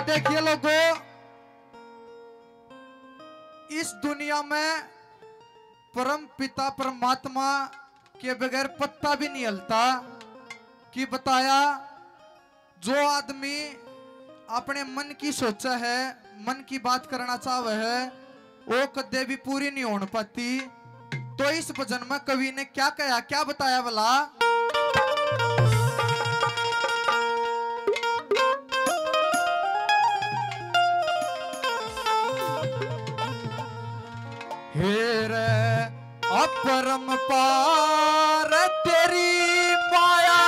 देखिए लोगों, इस दुनिया में परम पिता परमात्मा के बगैर पत्ता भी नहीं हिलता। कि बताया जो आदमी अपने मन की सोचा है, मन की बात करना चाहे है, वो कदे भी पूरी नहीं हो पाती। तो इस भजन में कवि ने क्या कहा, क्या बताया भला? हे रे अपरम पार तेरी माया,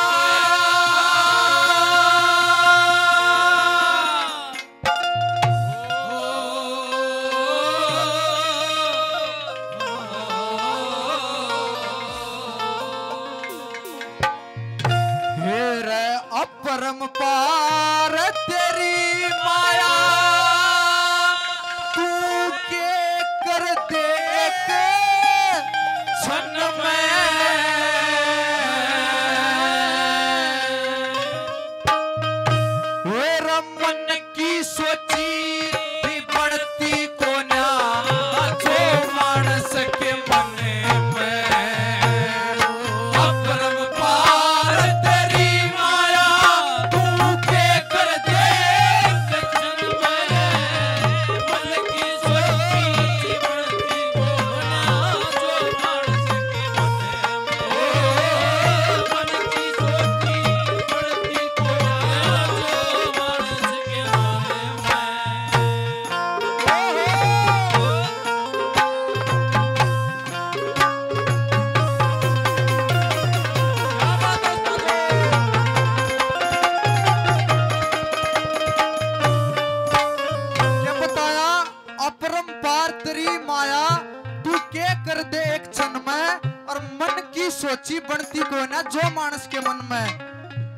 हे रे अपरम पार तेरी माया, तू के कर देख क्षण में मेरा मन की सोची भी बढ़ती को ना जो मानस के मन में। अपरम पार तेरी माया, तू के कर देख क्षण में, मन की सोची बढ़ती को ना जो मानस के मन में। मन की सोची बढ़ती को ना जो मानस के मन में। क्या बताया? अपरंपार तेरी माया, तू के कर दे एक क्षण में, और मन की सोची बनती को ना जो मानस के मन में।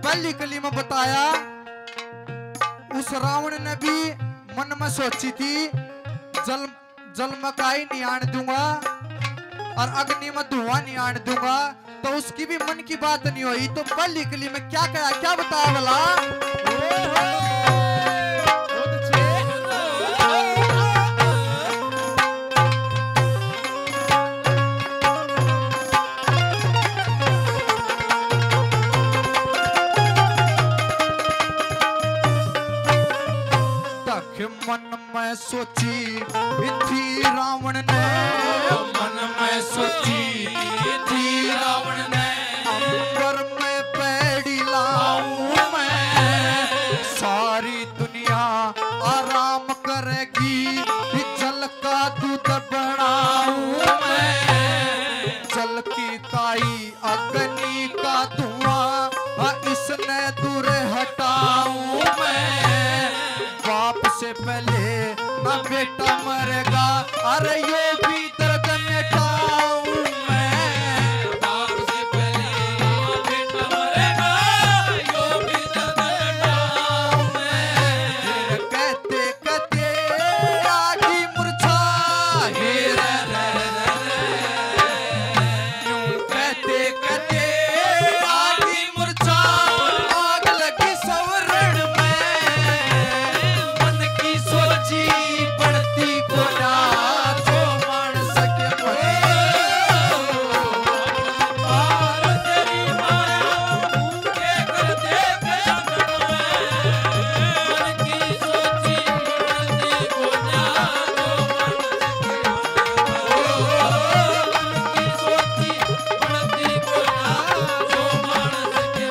पहली कली में बताया उस रावण ने भी मन में सोची थी जल में काई नहीं आने दूंगा और अग्नि में धुआं नहीं आने दूंगा, तो उसकी भी मन की बात नहीं हुई। तो पहली कली में क्या कहा, क्या बताया भला? मन में सोची थी रावण ने, मन में सोची थी रावण ने, अंबर में पैड़ी लाऊं मैं, सारी दुनिया आराम करेगी, जल का दूध बनाऊं मैं, जल की काई अग्नि का धुआं इसने दूर हटाऊं मैं, बाप से पहले ना बेटा मरेगा, अरे ये भी दर्द मिटाऊं मैं, बाप से पहले ना बेटा मरेगा, ये भी दर्द मिटाऊं मैं। कहते कहते आगी मुरझा, हे रे रे यूं कहते कहते आगी मुरझा, आग लगी सवरण सोची बढ़ती को ना जो मानस के पार तेरी माया, तू के कर देख क्षण में, मन की सोची बढ़ती को ना जो मानस के मन की सोची बढ़ती को ना जो मानस के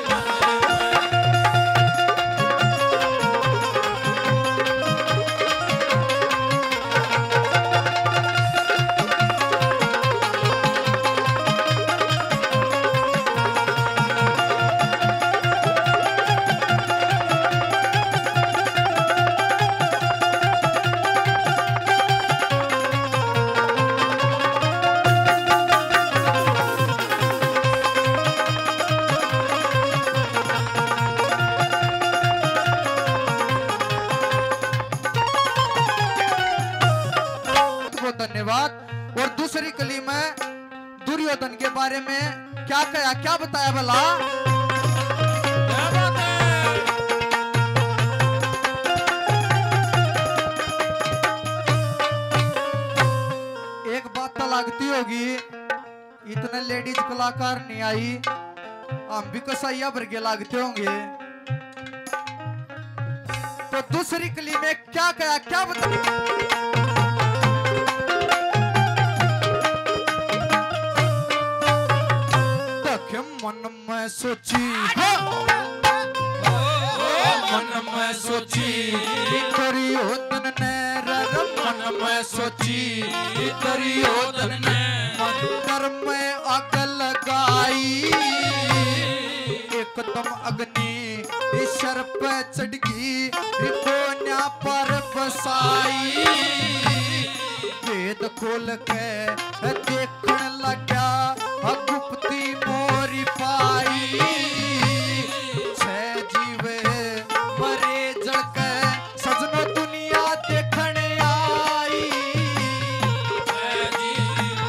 धन्यवाद। और दूसरी कली में दुर्योधन के बारे में क्या कहा, क्या बताया भला? लेडीज कलाकार नहीं आई, हम भी कसाइया वर्गे लागते होंगे। तो दूसरी कली में क्या कहा, क्या बता। मन में सोची, मन में सोची दुर्योधन ने, मन में सोची दुर्योधन ने मंत्र में आग लगाई। एकदम अग्नि सर पे चढ़ गई, कोन्या पर बसाई। वेद खोल के देखने लगा, गुप्ती मोरी पाई। छह जीवे मरे जल के सजनो दुनिया देखने आई। छह जीवे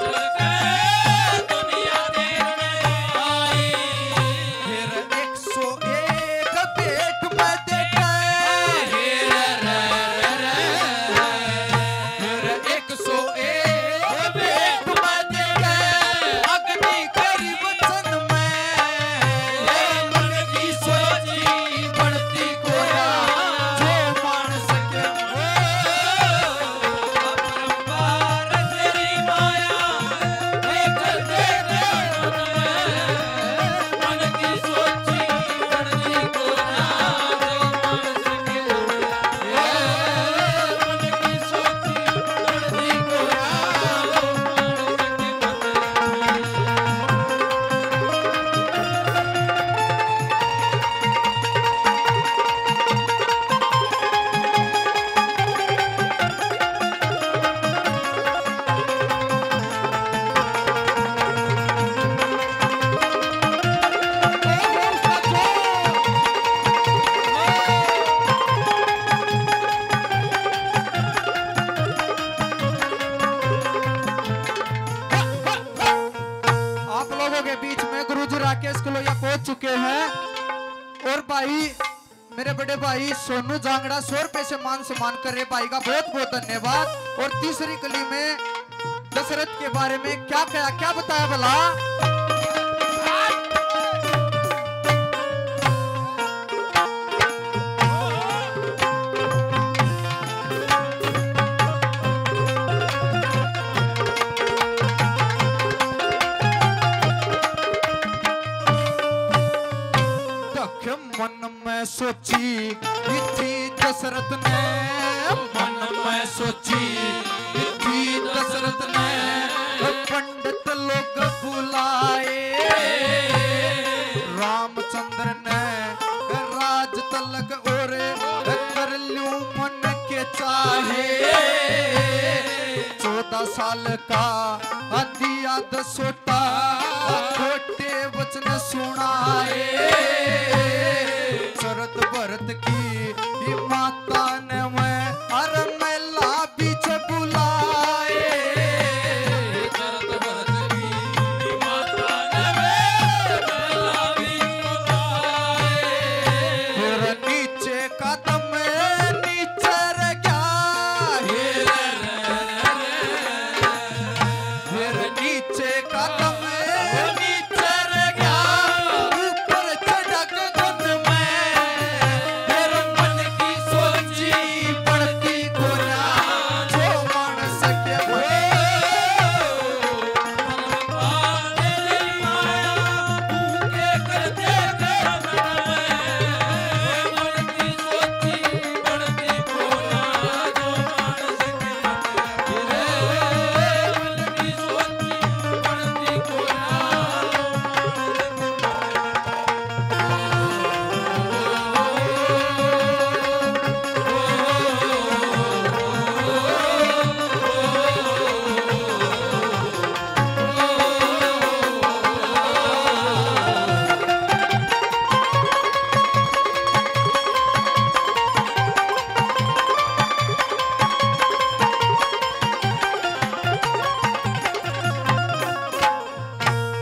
जल के दुनिया देखने आई। फिर 101 पेट में देखे, फिर 101 पेट में देखे। अग्नि करी वचन में, मन की सोची बढ़ती कोया, जो मान सके। अपरंपार तेरी माया, एक दे मन की सोची बढ़ती कोया, जो मान सके। मन की सोची बढ़ती कोया, आप लोगों के बीच में गुरुजी राकेश कलोया पहुंच चुके हैं। और भाई मेरे बड़े भाई सोनू जांगड़ा 100 रुपए से मान सम्मान कर रहे, भाई का बहुत बहुत धन्यवाद। और तीसरी कली में दशरथ के बारे में क्या कहा, क्या बताया भला। मन में सोची थी दशरथ ने, मन में सोची थी दशरथ ने। पंडित लोग बुलाए, रामचंद्र ने राज तलक और कर लूं मन के चाहे। 14 साल का दिया दसोटा, खोटे वचन सुनाए। शरद भरत की माता ने मैं हर मेला बीच बुलाए। शरद भरत की माता ने मैं मेला बीच बुलाए। फिर नीचे कदम नीचे रह गया, फिर नीचे कदम नीचे रह गया। ऊपर चढ़ गगन में, फिर मन की सोची बढ़ती कोया, जो मान सके वो। तेरी माया भूखे कर दे मन की सोची बढ़ती कोया, जो मान सके। मन की सोची बढ़ती कोया।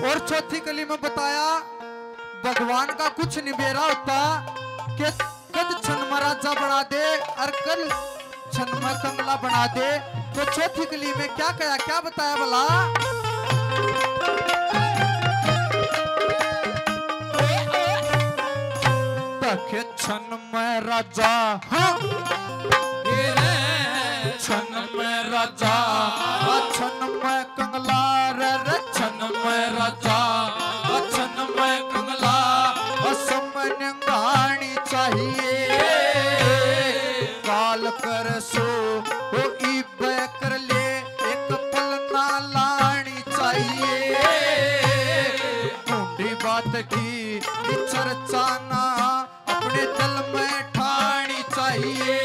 और चौथी कली में बताया भगवान का कुछ निबेरा होता कि कद क्षण में राजा बना दे और कल क्षण में कमला बना दे। तो चौथी कली में क्या कहा, क्या बताया भला। रखे छन में राजा हाँ छन में राजा छन में कंगला रे छन में राजा छन में कंगला समन गानी चाहिए काल कर सो वो ईबे कर ले एक पल ना लानी चाहिए ढूंढी बात की चर्चा ना अपने दिल में ठानी चाहिए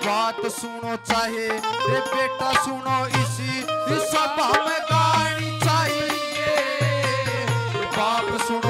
बात सुनो चाहे रे बेटा सुनो इसी सभा में गानी चाहिए बाप सुनो